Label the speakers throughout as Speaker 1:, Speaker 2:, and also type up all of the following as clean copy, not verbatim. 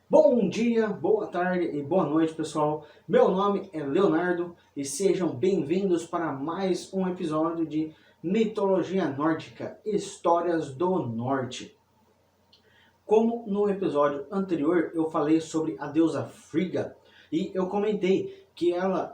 Speaker 1: Bom dia, boa tarde e boa noite, pessoal. Meu nome é Leonardo e sejam bem-vindos para mais um episódio de Mitologia Nórdica, Histórias do Norte. Como no episódio anterior eu falei sobre a deusa Frigga e eu comentei que ela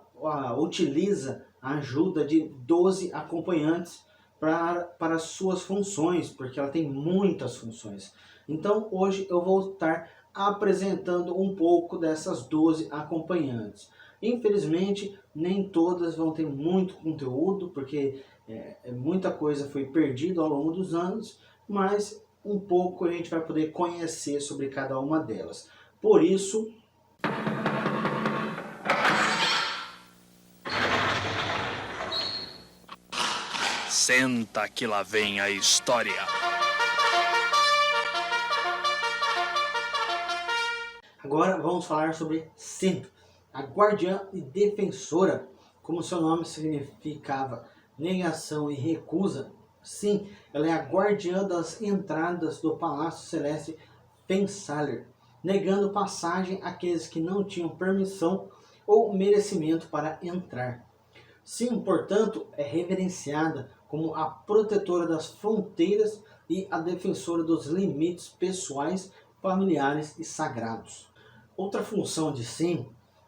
Speaker 1: utiliza a ajuda de 12 acompanhantes para suas funções, porque ela tem muitas funções. Então hoje eu vou estar apresentando um pouco dessas 12 acompanhantes. Infelizmente nem todas vão ter muito conteúdo, porque muita coisa foi perdida ao longo dos anos, mas um pouco a gente vai poder conhecer sobre cada uma delas. Por isso,
Speaker 2: senta que lá vem a história.
Speaker 1: Agora vamos falar sobre Sin, a guardiã e defensora, como seu nome significava negação e recusa. Sim, ela é a guardiã das entradas do Palácio Celeste Fensaler, negando passagem àqueles que não tinham permissão ou merecimento para entrar. Sim, portanto, é reverenciada como a protetora das fronteiras e a defensora dos limites pessoais, familiares e sagrados. Outra função de Sim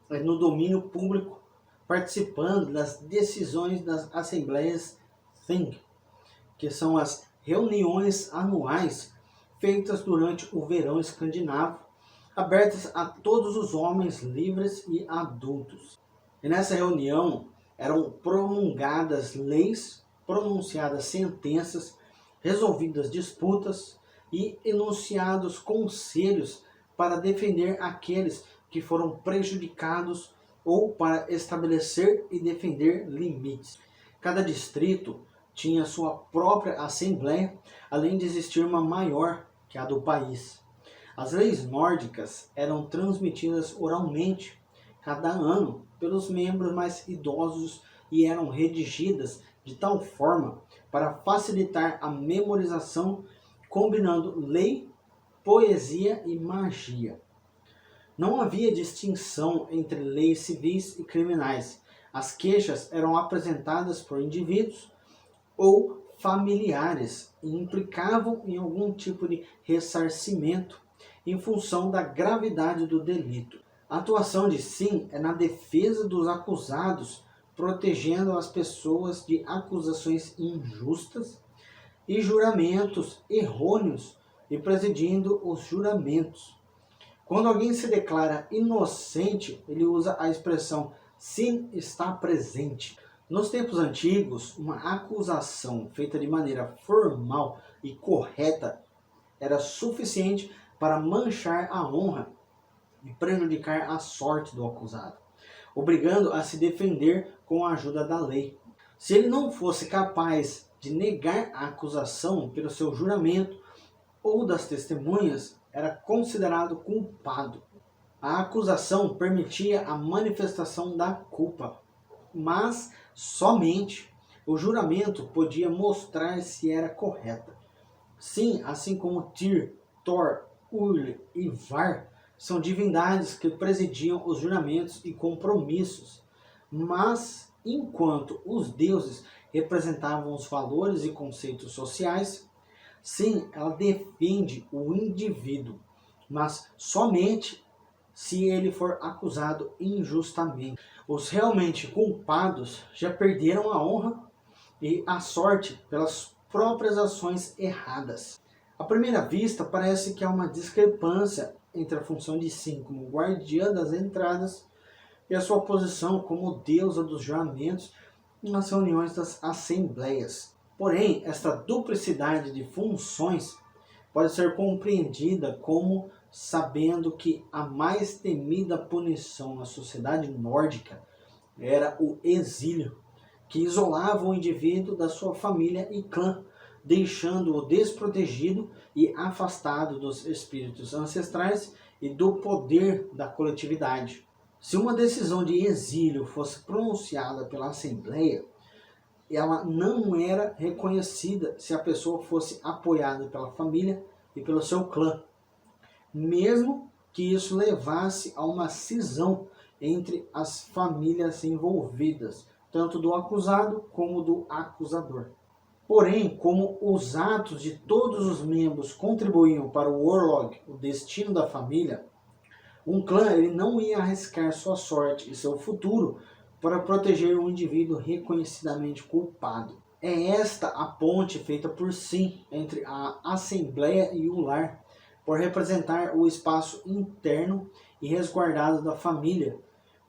Speaker 1: é no domínio público, participando das decisões das assembleias Thing, que são as reuniões anuais feitas durante o verão escandinavo, abertas a todos os homens livres e adultos. E nessa reunião eram promulgadas leis, pronunciadas sentenças, resolvidas disputas e enunciados conselhos para defender aqueles que foram prejudicados ou para estabelecer e defender limites. Cada distrito tinha sua própria assembleia, além de existir uma maior que a do país. As leis nórdicas eram transmitidas oralmente cada ano pelos membros mais idosos e eram redigidas de tal forma para facilitar a memorização, combinando lei, poesia e magia. Não havia distinção entre leis civis e criminais. As queixas eram apresentadas por indivíduos ou familiares e implicavam em algum tipo de ressarcimento em função da gravidade do delito. A atuação de Sim é na defesa dos acusados, protegendo as pessoas de acusações injustas e juramentos errôneos e presidindo os juramentos. Quando alguém se declara inocente, ele usa a expressão Sim está presente. Nos tempos antigos, uma acusação feita de maneira formal e correta era suficiente para manchar a honra e prejudicar a sorte do acusado, obrigando a se defender com a ajuda da lei. Se ele não fosse capaz de negar a acusação pelo seu juramento ou das testemunhas, era considerado culpado. A acusação permitia a manifestação da culpa, mas somente o juramento podia mostrar se era correta. Sim, assim como Tyr, Thor, Ule e Var são divindades que presidiam os juramentos e compromissos, mas enquanto os deuses representavam os valores e conceitos sociais, sim, ela defende o indivíduo, mas somente se ele for acusado injustamente. Os realmente culpados já perderam a honra e a sorte pelas próprias ações erradas. À primeira vista, parece que há uma discrepância entre a função de Sim como guardiã das entradas e a sua posição como deusa dos juramentos nas reuniões das assembleias. Porém, esta duplicidade de funções pode ser compreendida como sabendo que a mais temida punição na sociedade nórdica era o exílio, que isolava o indivíduo da sua família e clã, deixando-o desprotegido e afastado dos espíritos ancestrais e do poder da coletividade. Se uma decisão de exílio fosse pronunciada pela Assembleia, ela não era reconhecida se a pessoa fosse apoiada pela família e pelo seu clã, mesmo que isso levasse a uma cisão entre as famílias envolvidas, tanto do acusado como do acusador. Porém, como os atos de todos os membros contribuíam para o Orlog, o destino da família, um clã ele não ia arriscar sua sorte e seu futuro para proteger um indivíduo reconhecidamente culpado. É esta a ponte feita por Sin entre a Assembleia e o Lar, por representar o espaço interno e resguardado da família,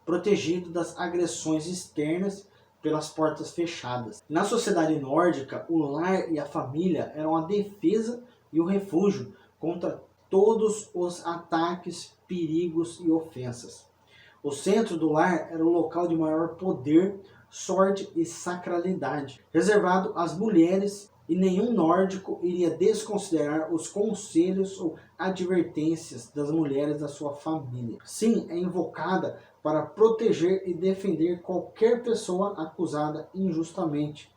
Speaker 1: protegido das agressões externas pelas portas fechadas. Na sociedade nórdica, o lar e a família eram a defesa e o refúgio contra todos os ataques, perigos e ofensas. O centro do lar era o local de maior poder, sorte e sacralidade, reservado às mulheres, e nenhum nórdico iria desconsiderar os conselhos ou advertências das mulheres da sua família. Sim, é invocada para proteger e defender qualquer pessoa acusada injustamente,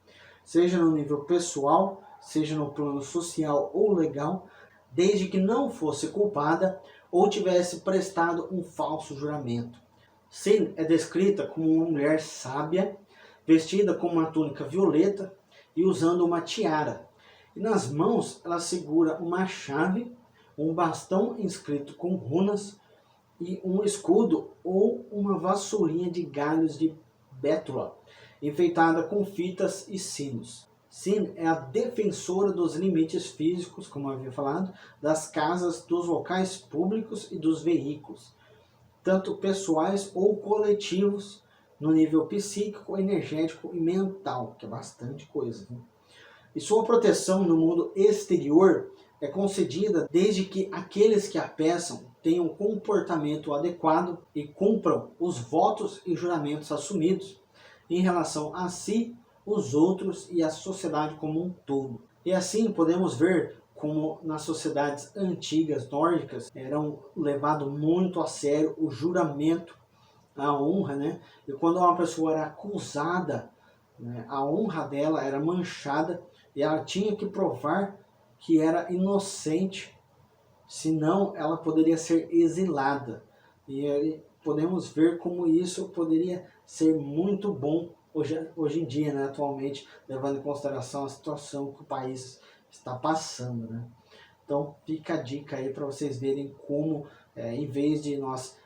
Speaker 1: seja no nível pessoal, seja no plano social ou legal, desde que não fosse culpada ou tivesse prestado um falso juramento. Sin é descrita como uma mulher sábia, vestida com uma túnica violeta e usando uma tiara. E nas mãos ela segura uma chave, um bastão inscrito com runas e um escudo ou uma vassourinha de galhos de bétula, enfeitada com fitas e sinos. Sin é a defensora dos limites físicos, como eu havia falado, das casas, dos locais públicos e dos veículos, tanto pessoais ou coletivos, no nível psíquico, energético e mental, que é bastante coisa, né? E sua proteção no mundo exterior é concedida desde que aqueles que a peçam tenham um comportamento adequado e cumpram os votos e juramentos assumidos em relação a si, os outros e a sociedade como um todo. E assim podemos ver como nas sociedades antigas nórdicas eram levado muito a sério o juramento, a honra, né? E quando uma pessoa era acusada, né, a honra dela era manchada e ela tinha que provar que era inocente, senão ela poderia ser exilada. E aí podemos ver como isso poderia ser muito bom hoje em dia, né, atualmente, levando em consideração a situação que o país está passando, né? Então fica a dica aí para vocês verem como, em vez de nós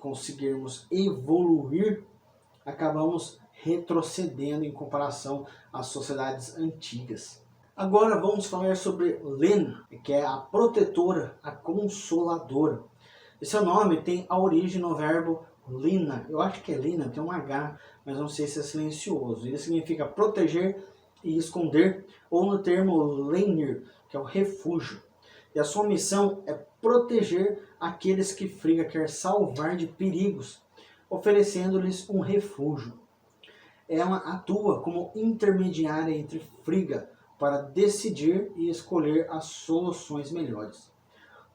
Speaker 1: conseguirmos evoluir, acabamos retrocedendo em comparação às sociedades antigas. Agora vamos falar sobre Lin, que é a protetora, a consoladora. E seu nome tem a origem no verbo lina. Eu acho que é lina, tem um H, mas não sei se é silencioso. Ele significa proteger e esconder, ou no termo lenir, que é o refúgio. E a sua missão é proteger aqueles que Frigga quer salvar de perigos, oferecendo-lhes um refúgio. Ela atua como intermediária entre Frigga para decidir e escolher as soluções melhores.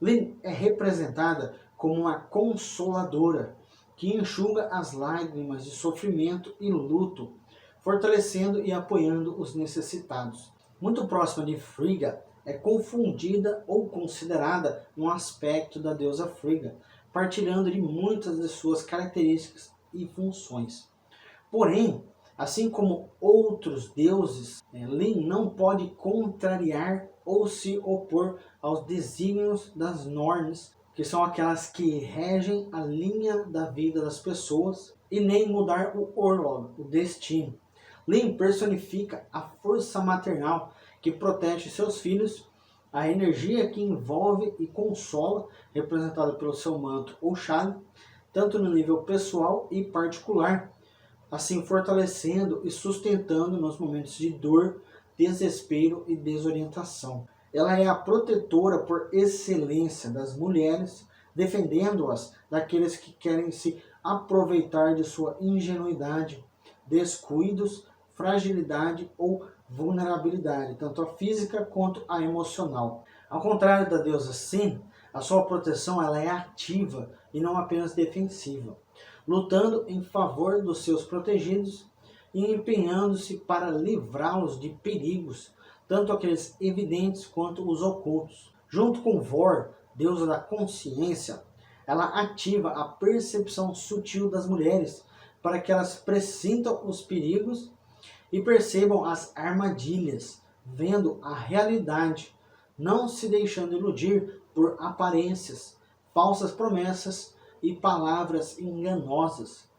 Speaker 1: Lin é representada como uma consoladora que enxuga as lágrimas de sofrimento e luto, fortalecendo e apoiando os necessitados. Muito próxima de Frigga, é confundida ou considerada um aspecto da deusa Frigga, partilhando de muitas de suas características e funções. Porém, assim como outros deuses, Lin não pode contrariar ou se opor aos desígnios das Norns, que são aquelas que regem a linha da vida das pessoas, e nem mudar o Orlog, o destino. Lin personifica a força maternal que protege seus filhos, a energia que envolve e consola, representada pelo seu manto ou chale, tanto no nível pessoal e particular, assim fortalecendo e sustentando nos momentos de dor, desespero e desorientação. Ela é a protetora por excelência das mulheres, defendendo-as daqueles que querem se aproveitar de sua ingenuidade, descuidos, fragilidade ou vulnerabilidade, tanto a física quanto a emocional. Ao contrário da deusa Sin, a sua proteção ela é ativa e não apenas defensiva, lutando em favor dos seus protegidos e empenhando-se para livrá-los de perigos, tanto aqueles evidentes quanto os ocultos. Junto com Vor, deusa da consciência, ela ativa a percepção sutil das mulheres para que elas pressintam os perigos e percebam as armadilhas, vendo a realidade, não se deixando iludir por aparências, falsas promessas e palavras enganosas.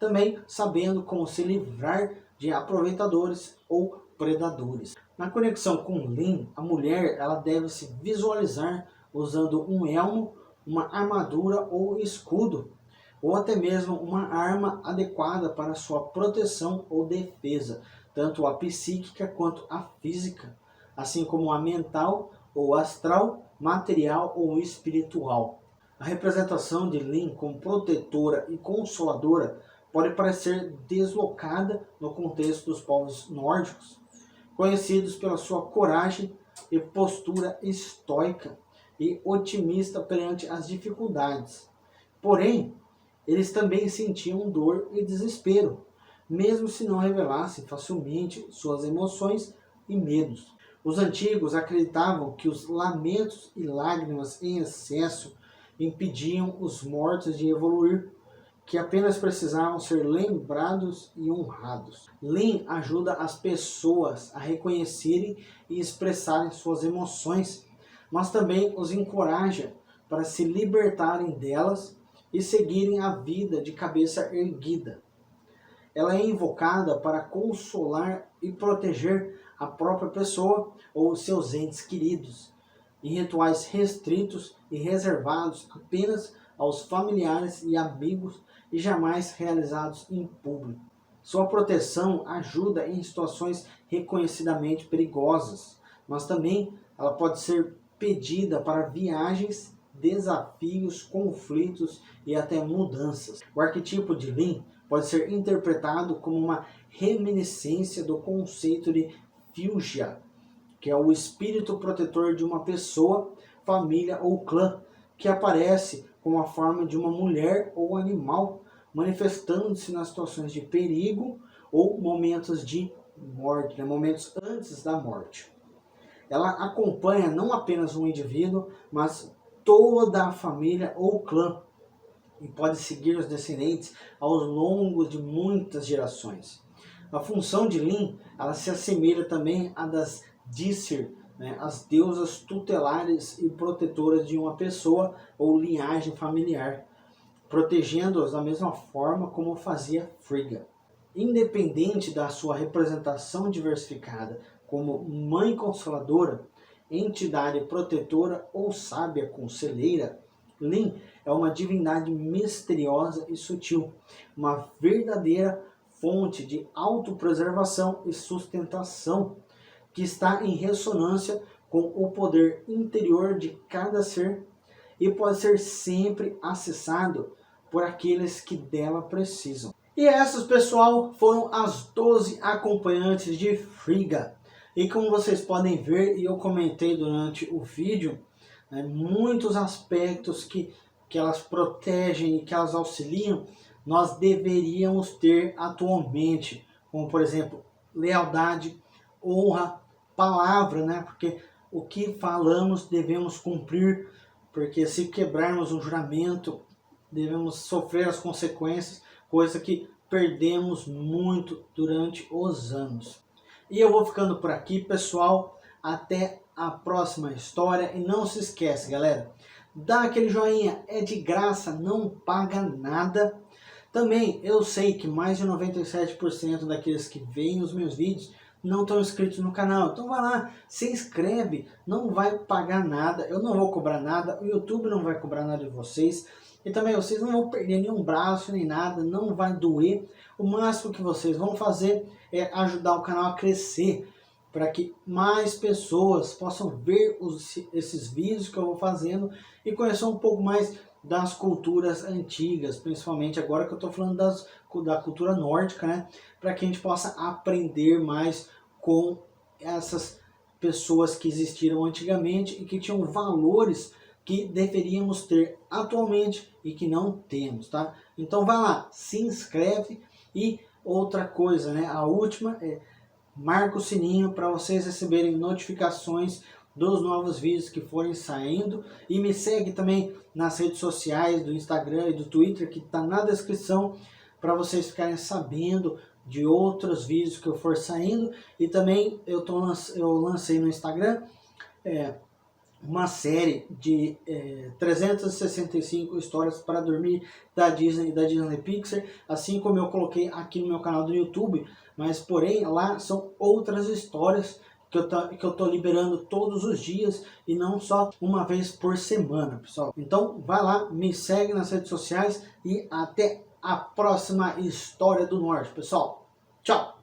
Speaker 1: Também sabendo como se livrar de aproveitadores ou predadores. Na conexão com Lin, a mulher ela deve se visualizar usando um elmo, uma armadura ou escudo, ou até mesmo uma arma adequada para sua proteção ou defesa, tanto a psíquica quanto a física, assim como a mental ou astral, material ou espiritual. A representação de Lin como protetora e consoladora pode parecer deslocada no contexto dos povos nórdicos, conhecidos pela sua coragem e postura estoica e otimista perante as dificuldades. Porém, eles também sentiam dor e desespero, mesmo se não revelassem facilmente suas emoções e medos. Os antigos acreditavam que os lamentos e lágrimas em excesso impediam os mortos de evoluir, que apenas precisavam ser lembrados e honrados. Lin ajuda as pessoas a reconhecerem e expressarem suas emoções, mas também os encoraja para se libertarem delas e seguirem a vida de cabeça erguida. Ela é invocada para consolar e proteger a própria pessoa ou seus entes queridos, em rituais restritos e reservados apenas aos familiares e amigos e jamais realizados em público. Sua proteção ajuda em situações reconhecidamente perigosas, mas também ela pode ser pedida para viagens, desafios, conflitos e até mudanças. O arquetipo de Lin pode ser interpretado como uma reminiscência do conceito de Fugia, que é o espírito protetor de uma pessoa, família ou clã, que aparece com a forma de uma mulher ou animal, manifestando-se nas situações de perigo ou momentos de morte, momentos antes da morte. Ela acompanha não apenas um indivíduo, mas toda a família ou clã, e pode seguir os descendentes ao longo de muitas gerações. A função de Lin, ela se assemelha também à das Disir, as deusas tutelares e protetoras de uma pessoa ou linhagem familiar, protegendo-os da mesma forma como fazia Frigga. Independente da sua representação diversificada como mãe consoladora, entidade protetora ou sábia conselheira, Lin é uma divindade misteriosa e sutil, uma verdadeira fonte de autopreservação e sustentação, que está em ressonância com o poder interior de cada ser e pode ser sempre acessado por aqueles que dela precisam. E essas, pessoal, foram as 12 acompanhantes de Frigga. E como vocês podem ver, e eu comentei durante o vídeo, muitos aspectos que elas protegem e que elas auxiliam, nós deveríamos ter atualmente, como por exemplo, lealdade, honra, palavra, porque o que falamos devemos cumprir, porque se quebrarmos um juramento, devemos sofrer as consequências, coisa que perdemos muito durante os anos. E eu vou ficando por aqui, pessoal, até a próxima história, e não se esquece, galera, dá aquele joinha, é de graça, não paga nada. Também eu sei que mais de 97% daqueles que veem os meus vídeos não estão inscritos no canal, então vai lá, se inscreve, não vai pagar nada, eu não vou cobrar nada, o YouTube não vai cobrar nada de vocês, e também vocês não vão perder nenhum braço nem nada, não vai doer. O máximo que vocês vão fazer é ajudar o canal a crescer, para que mais pessoas possam ver esses vídeos que eu vou fazendo e conhecer um pouco mais das culturas antigas, principalmente agora que eu estou falando da cultura nórdica, para que a gente possa aprender mais com essas pessoas que existiram antigamente e que tinham valores que deveríamos ter atualmente e que não temos, tá? Então vai lá, se inscreve, e outra coisa, a última é marca o sininho para vocês receberem notificações dos novos vídeos que forem saindo. E me segue também nas redes sociais do Instagram e do Twitter, que está na descrição, para vocês ficarem sabendo de outros vídeos que eu for saindo. E também eu lancei no Instagram uma série de 365 histórias para dormir da Disney e da Disney Pixar, assim como eu coloquei aqui no meu canal do YouTube, mas porém lá são outras histórias que eu tô liberando todos os dias e não só uma vez por semana, pessoal. Então vai lá, me segue nas redes sociais e até a próxima História do Norte, pessoal. Tchau!